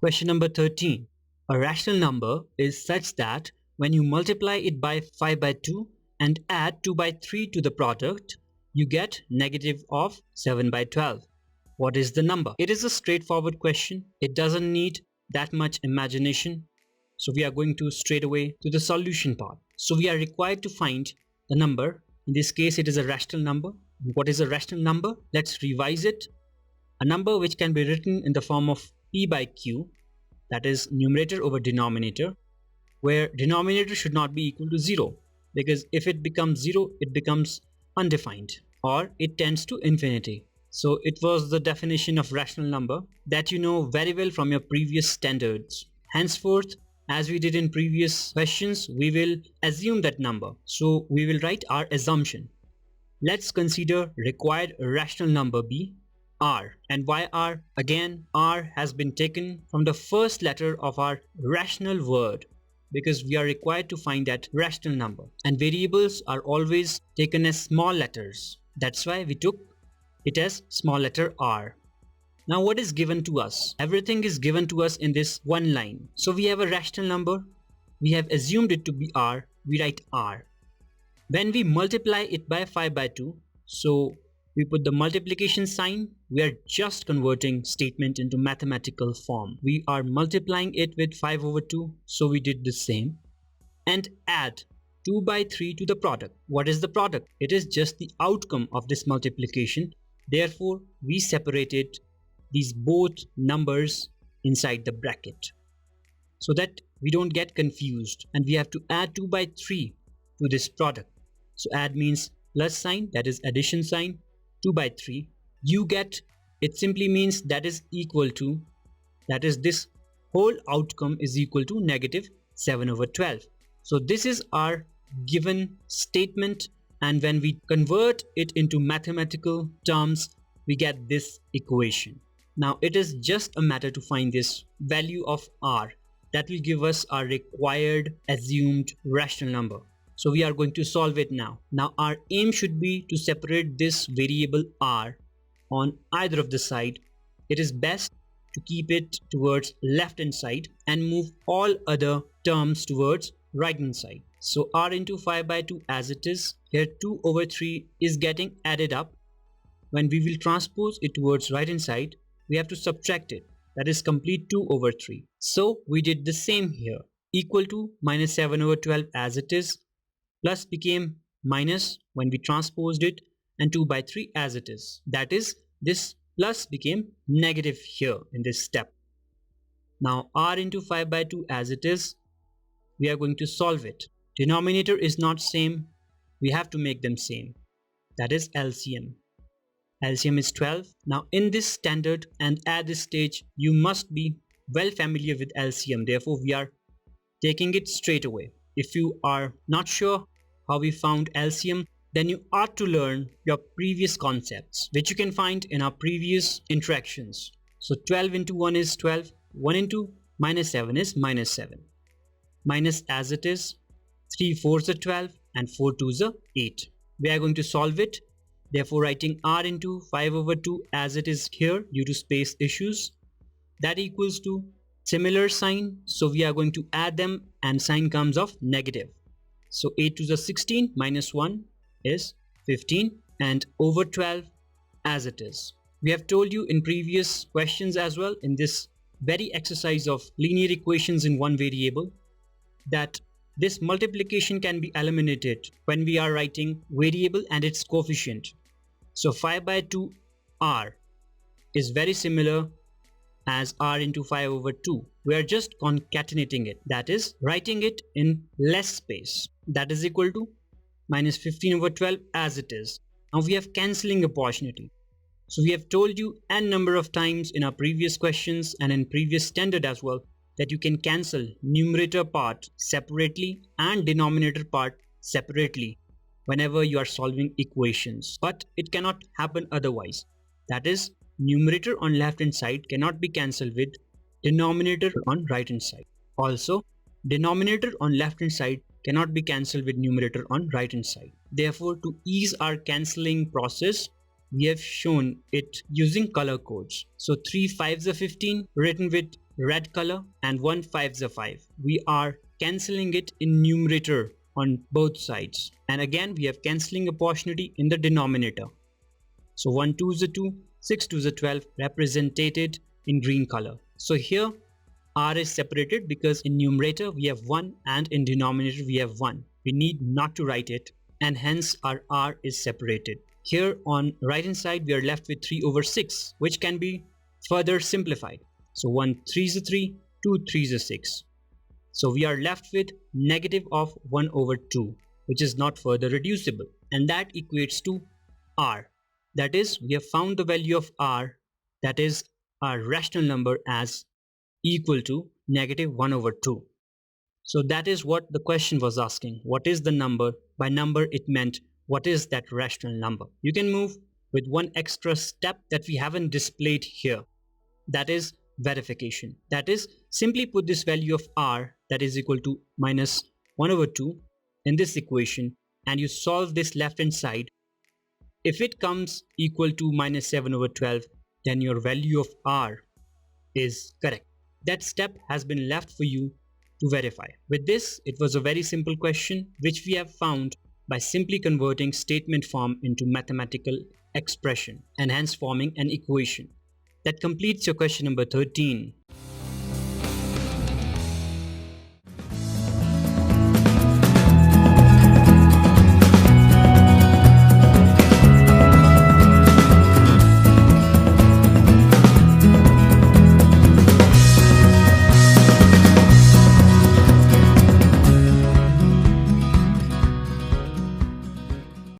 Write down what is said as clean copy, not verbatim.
Question number 13. A rational number is such that when you multiply it by 5 by 2 and add 2 by 3 to the product, you get negative of 7 by 12. What is the number? It is a straightforward question. It doesn't need that much imagination. So we are going to straight away to the solution part. So we are required to find the number. In this case, it is a rational number. What is a rational number? Let's revise it. A number which can be written in the form of p by q, that is numerator over denominator, where denominator should not be equal to 0, because if it becomes 0, it becomes undefined or it tends to infinity. So it was the definition of rational number that you know very well from your previous standards. Henceforth, as we did in previous questions, we will assume that number. So we will write our assumption. Let's consider required rational number be r. And why r? Again, r has been taken from the first letter of our rational word, because we are required to find that rational number, and variables are always taken as small letters. That's why we took it as small letter r. Now what is given to us? Everything is given to us in this one line. So we have a rational number, we have assumed it to be r, we write r. When we multiply it by 5 by 2, so we put the multiplication sign. We are just converting statement into mathematical form. We are multiplying it with 5 over 2, so we did the same. And add 2 by 3 to the product. What is the product? It is just the outcome of this multiplication. Therefore, we separated these both numbers inside the bracket so that we don't get confused, and we have to add 2 by 3 to this product. So add means plus sign, that is addition sign, 2 by 3. You get, it simply means that is equal to, that is this whole outcome is equal to negative 7 over 12. So this is our given statement, and when we convert it into mathematical terms, we get this equation. Now it is just a matter to find this value of r that will give us our required assumed rational number. So we are going to solve it now. Now our aim should be to separate this variable r on either of the side. It is best to keep it towards left hand side and move all other terms towards right hand side. So r into 5 by 2 as it is. Here 2 over 3 is getting added up. When we will transpose it towards right hand side, we have to subtract it. That is complete 2 over 3. So we did the same here. Equal to minus 7 over 12 as it is. Plus became minus when we transposed it, and 2 by 3 as it is. That is, this plus became negative here in this step. Now r into 5 by 2 as it is, we are going to solve it. Denominator is not same, we have to make them same. That is LCM. LCM is 12. Now in this standard and at this stage, you must be well familiar with LCM. Therefore, we are taking it straight away. If you are not sure how we found LCM, then you ought to learn your previous concepts, which you can find in our previous interactions. So 12 into 1 is 12, 1 into minus 7 is minus 7. Minus as it is, 3 4s are 12 and 4 2s are 8. We are going to solve it. Therefore, writing r into 5 over 2 as it is here due to space issues, that equals to similar sign, so we are going to add them and sign comes of negative. So 8 to the 16 minus 1 is 15 and over 12 as it is. We have told you in previous questions as well in this very exercise of linear equations in one variable that this multiplication can be eliminated when we are writing variable and its coefficient. So 5 by 2 r is very similar as r into 5 over 2. We are just concatenating it, that is writing it in less space. That is equal to minus 15 over 12 as it is. Now we have cancelling opportunity. So we have told you n number of times in our previous questions and in previous standard as well that you can cancel numerator part separately and denominator part separately whenever you are solving equations, but it cannot happen otherwise. That is, numerator on left hand side cannot be cancelled with denominator on right hand side. Also, denominator on left hand side cannot be cancelled with numerator on right hand side. Therefore, to ease our cancelling process, we have shown it using color codes. So 3 5s are 15 written with red color and 1 5s are 5. We are cancelling it in numerator on both sides. And again we have cancelling opportunity in the denominator. So 1 2 is a 2, 6 2 is a 12 represented in green color. So here r is separated because in numerator we have 1 and in denominator we have 1. We need not to write it and hence our r is separated. Here on right hand side we are left with 3 over 6 which can be further simplified. So 1 3 is a 3, 2 3 is a 6. So we are left with negative of 1 over 2 which is not further reducible and that equates to r. That is, we have found the value of r, that is our rational number, as equal to negative 1 over 2. So that is what the question was asking. What is the number? By number it meant what is that rational number? You can move with one extra step that we haven't displayed here. That is verification. That is, simply put this value of r, that is equal to minus 1 over 2 in this equation and you solve this left hand side. If it comes equal to minus 7 over 12, then your value of r is correct. That step has been left for you to verify. With this, it was a very simple question which we have found by simply converting statement form into mathematical expression and hence forming an equation. That completes your question number 13.